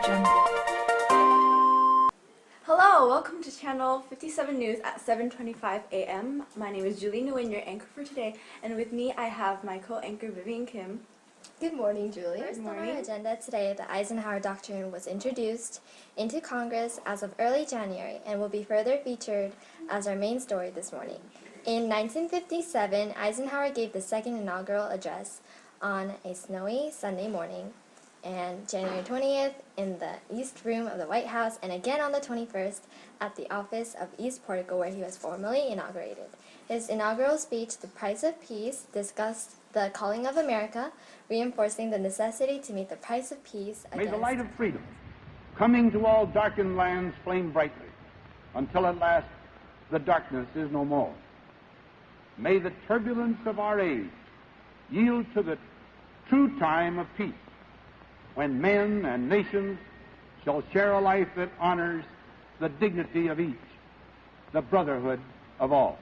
Chun. Hello, welcome to channel 57 News at 7:25 a.m. My name is Nguyen, your anchor for today, and with me I have my co-anchor Vivian Kim. Good morning, Julie. Good morning. On our agenda today, the Eisenhower Doctrine was introduced into Congress as of early January and will be further featured as our main story this morning. In 1957, Eisenhower gave the second inaugural address on a snowy Sunday morning, and January 20th in the East Room of the White House, and again on the 21st at the office of East Portico, where he was formally inaugurated. His inaugural speech, The Price of Peace, discussed the calling of America, reinforcing the necessity to meet the price of peace May the light of freedom, coming to all darkened lands, flame brightly, until at last the darkness is no more. May the turbulence of our age yield to the true time of peace, when men and nations shall share a life that honors the dignity of each, the brotherhood of all.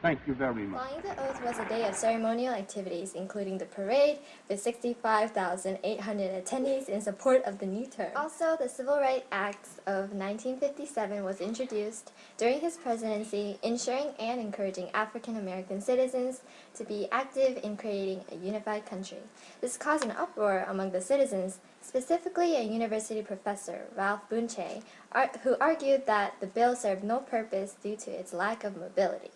Thank you very much. Flying the Oath was a day of ceremonial activities, including the parade with 65,800 attendees in support of the new term. Also, the Civil Rights Act of 1957 was introduced during his presidency, ensuring and encouraging African American citizens to be active in creating a unified country. This caused an uproar among the citizens, specifically a university professor, Ralph Bunche, who argued that the bill served no purpose due to its lack of mobility.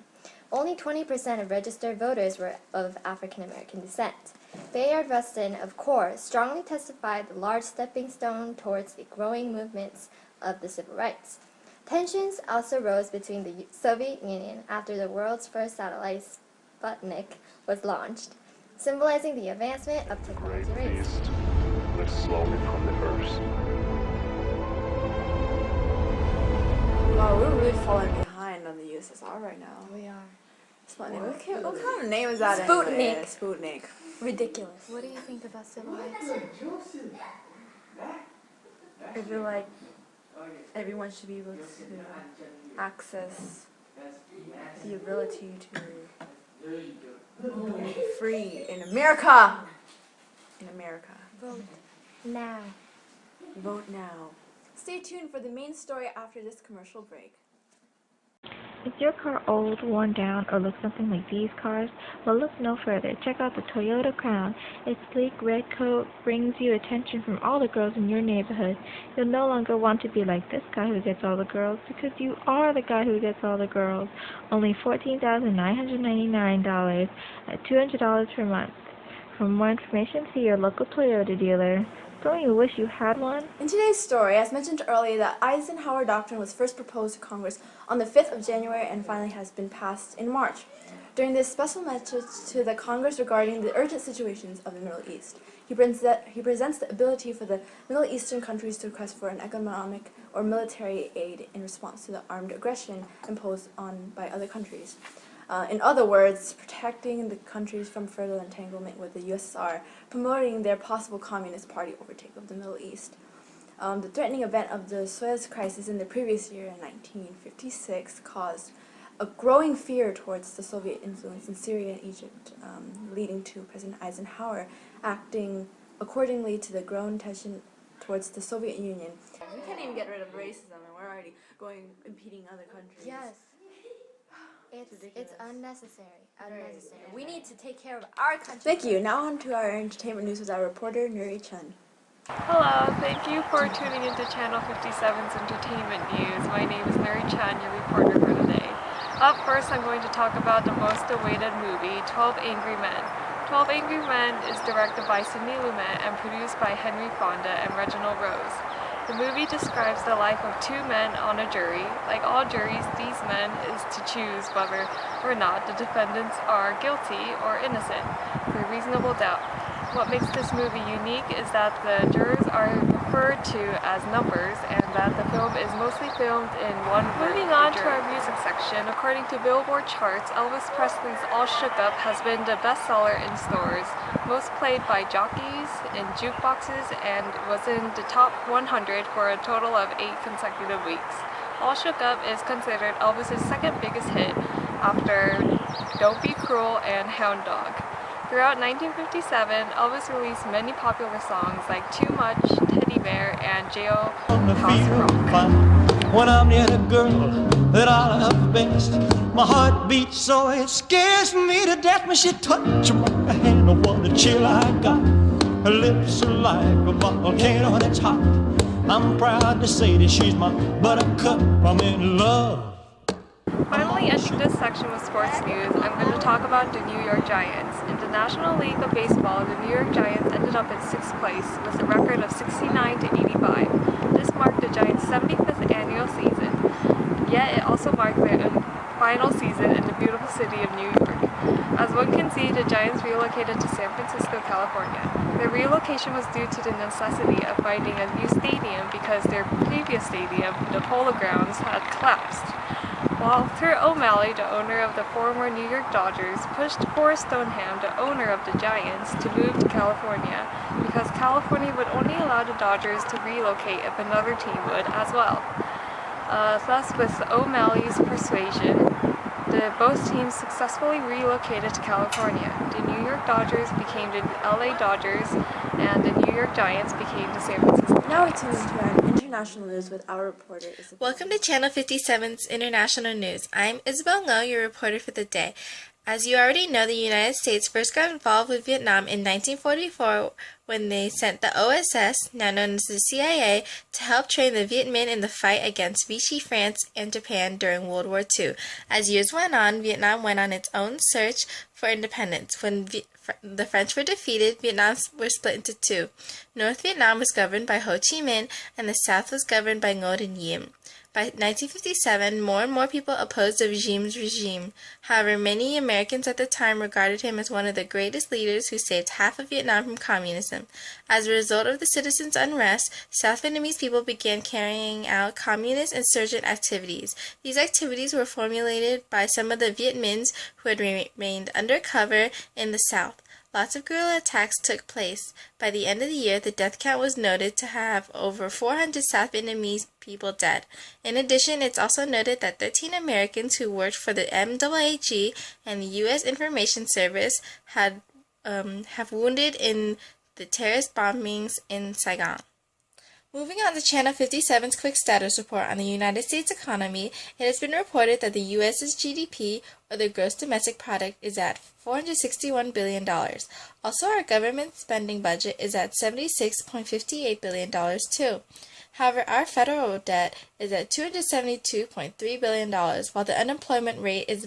Only 20% of registered voters were of African American descent. Bayard Rustin of CORE strongly testified the large stepping stone towards the growing movements of the civil rights. Tensions also rose between the Soviet Union after the world's first satellite, Sputnik, was launched, symbolizing the advancement of technology race. Lift slowly from the earth. Wow, we're really falling behind on the USSR right now. We are. Sputnik. What kind of name is that? Sputnik. Anyway? Sputnik. Ridiculous. What do you think about civil rights? I feel like everyone should be able to access the ability to be free in America. In America. Vote now. Vote now. Stay tuned for the main story after this commercial break. Is your car old, worn down, or looks something like these cars? Well, look no further. Check out the Toyota Crown. Its sleek red coat brings you attention from all the girls in your neighborhood. You'll no longer want to be like this guy who gets all the girls, because you are the guy who gets all the girls. Only $14,999 at $200 per month. For more information, see your local Toyota dealer. Don't you wish you had one? In today's story, as mentioned earlier, the Eisenhower Doctrine was first proposed to Congress on the 5th of January and finally has been passed in March. During this special message to the Congress regarding the urgent situations of the Middle East, he presents the ability for the Middle Eastern countries to request for an economic or military aid in response to the armed aggression imposed on by other countries. In other words, protecting the countries from further entanglement with the USSR, promoting their possible Communist Party overtake of the Middle East. The threatening event of the Suez Crisis in the previous year, in 1956, caused a growing fear towards the Soviet influence in Syria and Egypt, leading to President Eisenhower acting accordingly to the growing tension towards the Soviet Union. We can't even get rid of racism, and we're already impeding other countries. Yes. It's unnecessary. Unnecessary. We need to take care of our country. Thank you. Now on to our entertainment news with our reporter, Nuri Chun. Hello, thank you for tuning into Channel 57's Entertainment News. My name is Nuri Chun, your reporter for today. Up first, I'm going to talk about the most awaited movie, 12 Angry Men. 12 Angry Men is directed by Sidney Lumet and produced by Henry Fonda and Reginald Rose. The movie describes the life of two men on a jury. Like all juries, these men is to choose whether or not the defendants are guilty or innocent for reasonable doubt. What makes this movie unique is that the jurors are referred to as numbers and that the film is mostly filmed in one room. Moving on to our music section, according to Billboard charts, Elvis Presley's All Shook Up has been the bestseller in stores, most played by jockeys in jukeboxes, and was in the top 100 for a total of 8 consecutive weeks. All Shook Up is considered Elvis's second biggest hit after Don't Be Cruel and Hound Dog. Throughout 1957, Elvis released many popular songs like Too Much, Teddy Bear, and jailhouse rock. When I'm near the girl that I love best, my heart beats so it scares me to death. When she touches my hand, oh, what a chill I got. Her lips are like a volcano that's hot. I'm proud to say that she's my buttercup. I'm in love. Finally, ending this section with sports news, I'm going to talk about the New York Giants. In the National League of Baseball, the New York Giants ended up in 6th place with a record of 69-85. This marked the Giants' 75th annual season, yet it also marked their final season in the beautiful city of New York. As one can see, the Giants relocated to San Francisco, California. Their relocation was due to the necessity of finding a new stadium because their previous stadium, the Polo Grounds, had collapsed. Walter O'Malley, the owner of the former New York Dodgers, pushed Forrest Stoneham, the owner of the Giants, to move to California because California would only allow the Dodgers to relocate if another team would as well. Thus, with O'Malley's persuasion, both teams successfully relocated to California. The New York Dodgers became the LA Dodgers, and the New York Giants became the San Francisco Giants. Now we tune into our international news with our reporter, Isabelle. Welcome to Channel 57's International News. I'm Isabelle Ngo, your reporter for the day. As you already know, the United States first got involved with Vietnam in 1944 when they sent the OSS, now known as the CIA, to help train the Viet Minh in the fight against Vichy France and Japan during World War II. As years went on, Vietnam went on its own search for independence. When the French were defeated, Vietnam was split into two. North Vietnam was governed by Ho Chi Minh, and the South was governed by Ngo Dinh. By 1957, more and more people opposed the regime's regime. However, many Americans at the time regarded him as one of the greatest leaders who saved half of Vietnam from communism. As a result of the citizens' unrest, South Vietnamese people began carrying out communist insurgent activities. These activities were formulated by some of the Viet Minhs who had remained undercover in the South. Lots of guerrilla attacks took place. By the end of the year, the death count was noted to have over 400 South Vietnamese people dead. In addition, it's also noted that 13 Americans who worked for the MAAG and the U.S. Information Service have wounded in the terrorist bombings in Saigon. Moving on to Channel 57's quick status report on the United States economy, it has been reported that the U.S.'s GDP, or the gross domestic product, is at $461 billion. Also, our government spending budget is at $76.58 billion too. However, our federal debt is at $272.3 billion, while the unemployment rate is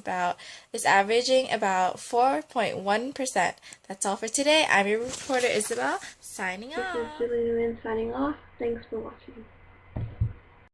averaging about 4.1%. That's all for today. I'm your reporter, Isabelle, signing off. This is Nguyen signing off. Thanks for watching.